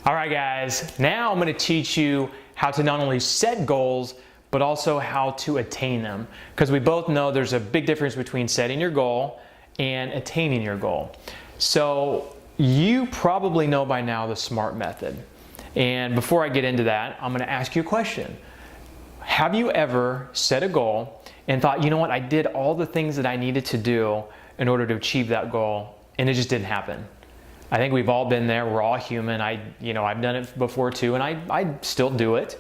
All right, guys, now I'm going to teach you how to not only set goals, but also how to attain them. Because we both know there's a big difference between setting your goal and attaining your goal. So you probably know by now the SMART method. And before I get into that, I'm going to ask you a question. Have you ever set a goal and thought, you know what, I did all the things that I needed to do in order to achieve that goal, and it just didn't happen? I think we've all been there. We're all human. I've done it before too, and I still do it.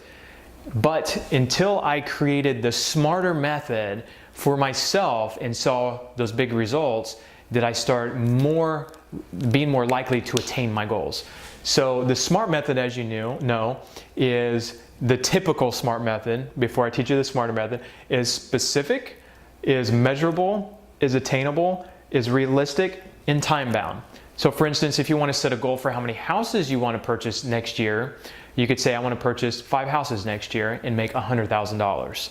But until I created the smarter method for myself and saw those big results, did I start being more likely to attain my goals. So the SMART method, as you know, is the typical SMART method. Before I teach you the smarter method, is specific, is measurable, is attainable, is realistic, and time bound. So for instance, if you want to set a goal for how many houses you want to purchase next year, you could say, I want to purchase 5 houses next year and make $100,000,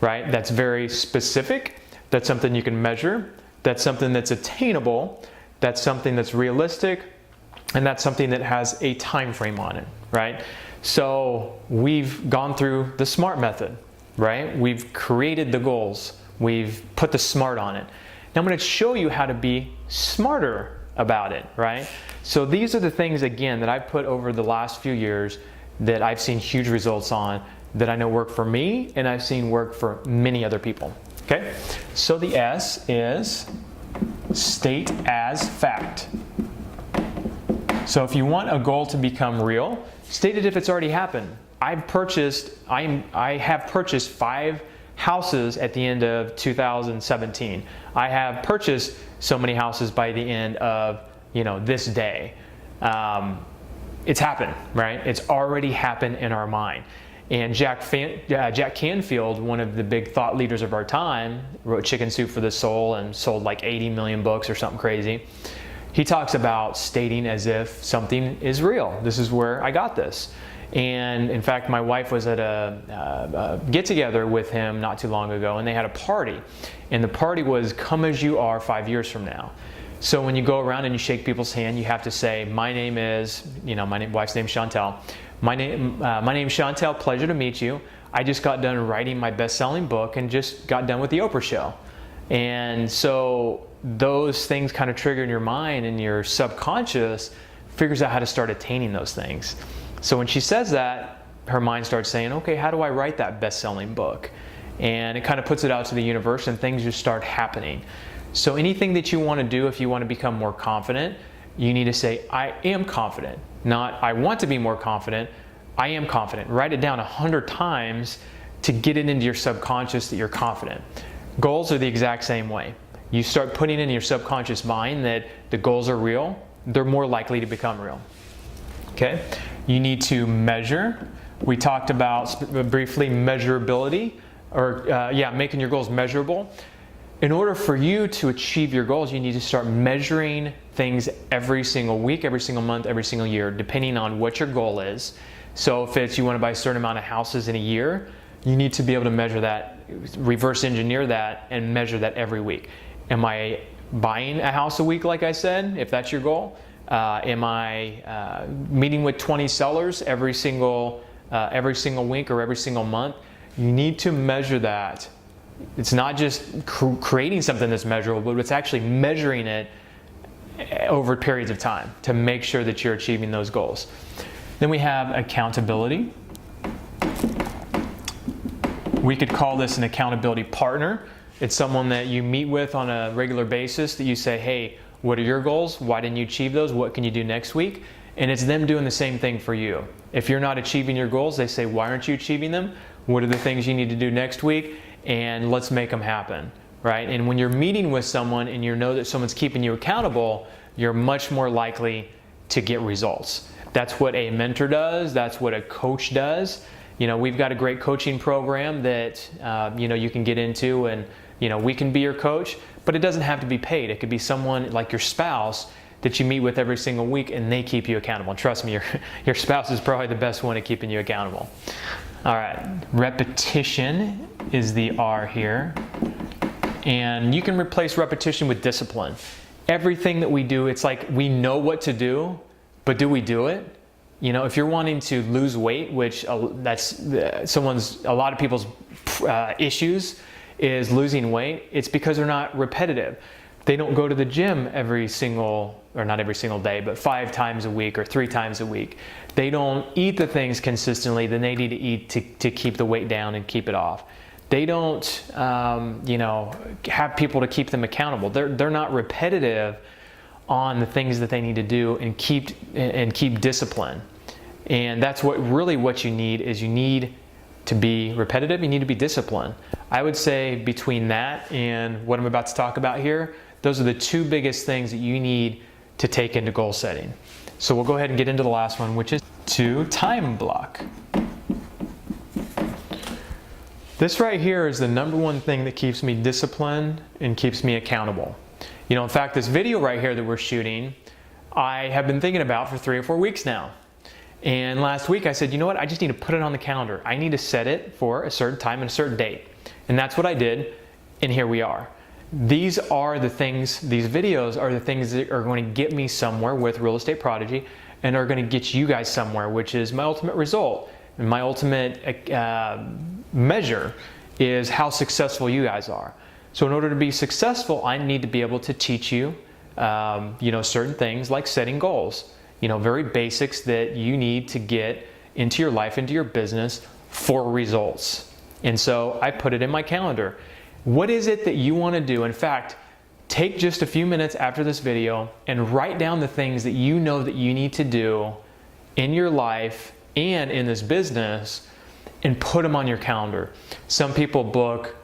right? That's very specific. That's something you can measure. That's something that's attainable. That's something that's realistic. And that's something that has a time frame on it, right? So we've gone through the SMART method, right? We've created the goals. We've put the SMART on it. Now I'm going to show you how to be smarter about it, right? So these are the things, again, that I've put over the last few years that I've seen huge results on, that I know work for me and I've seen work for many other people. Okay? So the S is state as fact. So if you want a goal to become real, state it if it's already happened. I have purchased 5 houses at the end of 2017. I have purchased so many houses by the end of this day. It's happened, right? It's already happened in our mind. And Jack Canfield, one of the big thought leaders of our time, wrote Chicken Soup for the Soul and sold like 80 million books or something crazy. He talks about stating as if something is real. This is where I got this. And in fact, my wife was at a get-together with him not too long ago, and they had a party. And the party was come as you are 5 years from now. So when you go around and you shake people's hand, you have to say, my name is, wife's name's Chantel. My name's Chantel, pleasure to meet you. I just got done writing my best-selling book and just got done with the Oprah show. And so those things kind of trigger in your mind, and your subconscious figures out how to start attaining those things. So when she says that, her mind starts saying, okay, how do I write that best-selling book? And it kind of puts it out to the universe, and things just start happening. So anything that you want to do, if you want to become more confident, you need to say, I am confident. Not, I want to be more confident. I am confident. Write it down 100 times to get it into your subconscious that you're confident. Goals are the exact same way. You start putting in your subconscious mind that the goals are real, they're more likely to become real. Okay? You need to measure. We talked about briefly measurability, or making your goals measurable. In order for you to achieve your goals, you need to start measuring things every single week, every single month, every single year, depending on what your goal is. So if it's you want to buy a certain amount of houses in a year, you need to be able to measure that, reverse engineer that, and measure that every week. Am I buying a house a week, like I said, if that's your goal? Am I meeting with 20 sellers every single week or every single month? You need to measure that. It's not just creating something that's measurable, but it's actually measuring it over periods of time to make sure that you're achieving those goals. Then we have accountability. We could call this an accountability partner. It's someone that you meet with on a regular basis that you say, hey, what are your goals? Why didn't you achieve those? What can you do next week? And it's them doing the same thing for you. If you're not achieving your goals, they say, why aren't you achieving them? What are the things you need to do next week? And let's make them happen, right? And when you're meeting with someone and you know that someone's keeping you accountable, you're much more likely to get results. That's what a mentor does. That's what a coach does. We've got a great coaching program that, you can get into, and, we can be your coach, but it doesn't have to be paid. It could be someone like your spouse that you meet with every single week, and they keep you accountable. And trust me, your spouse is probably the best one at keeping you accountable. All right, repetition is the R here. And you can replace repetition with discipline. Everything that we do, it's like we know what to do, but do we do it? if you're wanting to lose weight, which that's a lot of people's issues is losing weight, it's because they're not repetitive. They don't go to the gym not every single day, but 5 times a week or 3 times a week. They don't eat the things consistently that they need to eat to keep the weight down and keep it off. They don't, have people to keep them accountable. They're not repetitive on the things that they need to do and keep discipline. And that's what you need is you need to be repetitive, you need to be disciplined. I would say between that and what I'm about to talk about here, those are the 2 biggest things that you need to take into goal setting. So we'll go ahead and get into the last one, which is to time block. This right here is the number 1 thing that keeps me disciplined and keeps me accountable. In fact, this video right here that we're shooting, I have been thinking about for 3 or 4 weeks now. And last week I said, you know what, I just need to put it on the calendar. I need to set it for a certain time and a certain date. And that's what I did, and here we are. These videos are the things that are going to get me somewhere with Real Estate Prodigy and are going to get you guys somewhere, which is my ultimate result. And my ultimate measure is how successful you guys are. So in order to be successful, I need to be able to teach you, certain things like setting goals. Very basics that you need to get into your life, into your business for results. And so I put it in my calendar. What is it that you want to do? In fact, take just a few minutes after this video and write down the things that you know that you need to do in your life and in this business and put them on your calendar. Some people book,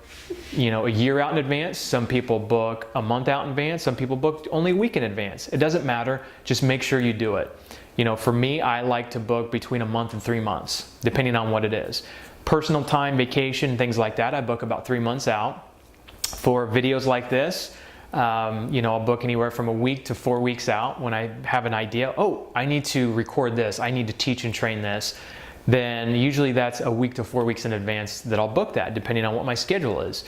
a year out in advance. Some people book a month out in advance. Some people book only a week in advance. It doesn't matter. Just make sure you do it. For me, I like to book between a month and 3 months, depending on what it is. Personal time, vacation, things like that, I book about 3 months out. For videos like this, I'll book anywhere from a week to 4 weeks out when I have an idea. Oh, I need to record this. I need to teach and train this. Then usually that's a week to 4 weeks in advance that I'll book that, depending on what my schedule is.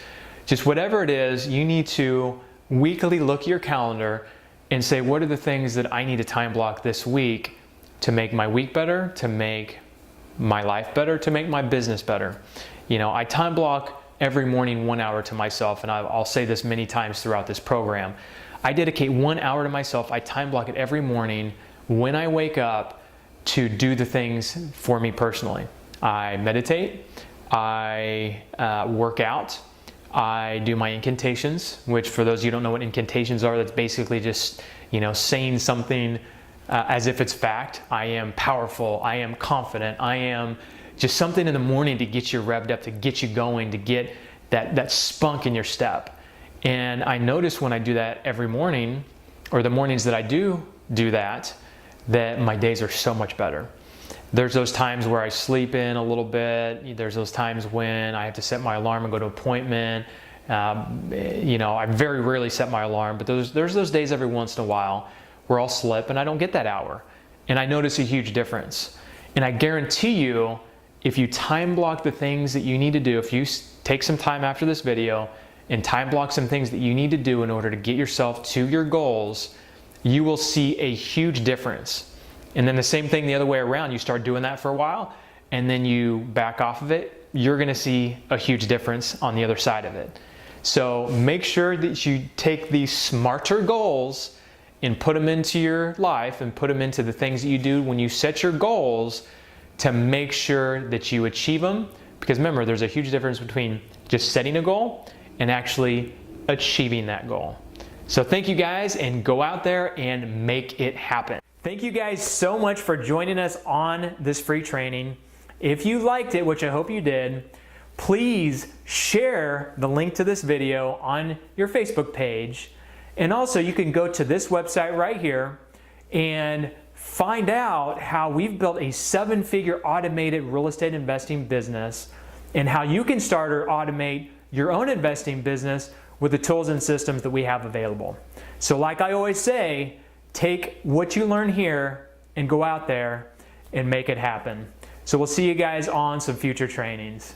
Just whatever it is, you need to weekly look at your calendar and say, what are the things that I need to time block this week to make my week better, to make my life better, to make my business better. I time block every morning 1 hour to myself, and I'll say this many times throughout this program. I dedicate 1 hour to myself. I time block it every morning when I wake up to do the things for me personally. I meditate, I work out, I do my incantations, which for those of you who don't know what incantations are, that's basically just saying something as if it's fact. I am powerful, I am confident, I am just something in the morning to get you revved up, to get you going, to get that spunk in your step. And I notice when I do that every morning, or the mornings that I do that my days are so much better. There's those times where I sleep in a little bit. There's those times when I have to set my alarm and go to an appointment. I very rarely set my alarm, but there's those days every once in a while where I'll slip and I don't get that hour. And I notice a huge difference. And I guarantee you, if you time block the things that you need to do, if you take some time after this video and time block some things that you need to do in order to get yourself to your goals, you will see a huge difference. And then the same thing the other way around. You start doing that for a while and then you back off of it, you're going to see a huge difference on the other side of it. So make sure that you take these smarter goals and put them into your life and put them into the things that you do when you set your goals to make sure that you achieve them. Because remember, there's a huge difference between just setting a goal and actually achieving that goal. So thank you guys, and go out there and make it happen. Thank you guys so much for joining us on this free training. If you liked it, which I hope you did, please share the link to this video on your Facebook page. And also you can go to this website right here and find out how we've built a 7-figure automated real estate investing business and how you can start or automate your own investing business with the tools and systems that we have available. So like I always say, take what you learn here and go out there and make it happen. So we'll see you guys on some future trainings.